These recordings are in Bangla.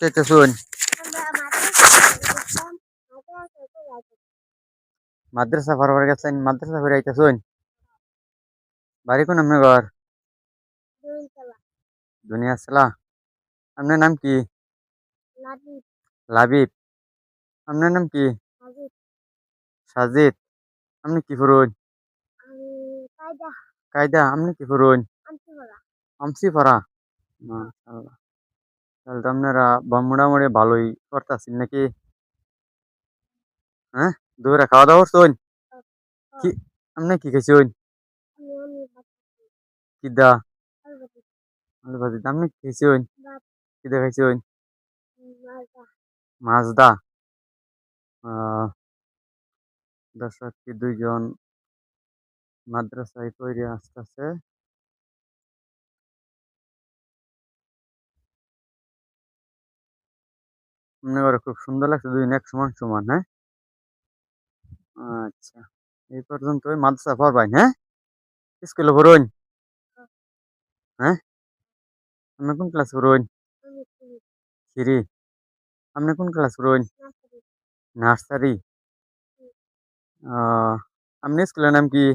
চাইতেছুন? মাদ্রাসা পড়বার গেছেন, মাদ্রাসা পড়ে আইতেছুন? বাড়ি কোন আপনার ঘর? দুনিয়া সালা। আপনার নাম কি? লাবিব। আপনার নাম কি? সাজিদ। আপনি কি করুন? কায়দা। আপনি কি করুন? আমসি পড়া। মাশাআল্লাহ। তাহলে তো আপনারা মোটামুটি ভালোই করতেছেন নাকি? হ্যাঁ, দুপুরে খাওয়া দাওয়া করছেন? কি আপনি কি খাইছেন? কিদা? আলু ভাজি। আপনি কি খাইছেন? কিদা খাইছেন? মাজদা। আহ দর্শক দুইজন মাদ্রাসায় পড়ে আসতেছে। মনে করো খুব সুন্দর লাগছে, দুই এক সমান সমান। হ্যাঁ, আচ্ছা, এই পর্যন্ত মাদ্রাসা পড়বাই। হ্যাঁ, স্কুলে পড়ুন। হ্যাঁ, আপনি কোন ক্লাস পড়ুন? থ্রি। আপনি কোন ক্লাস পড়ুন? নার্সারি। আহ আপনি স্কুলের নাম কি?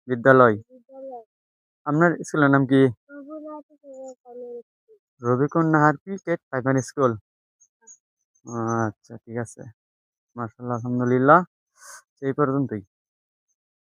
বিদ্যালয়। আপনার স্কুলের নাম কি? রবিকুন নাহার ক্রিকেট প্রাইমারি স্কুল। আচ্ছা, ঠিক আছে। মাশাআল্লাহ, আলহামদুলিল্লাহ। এই পর্যন্তই।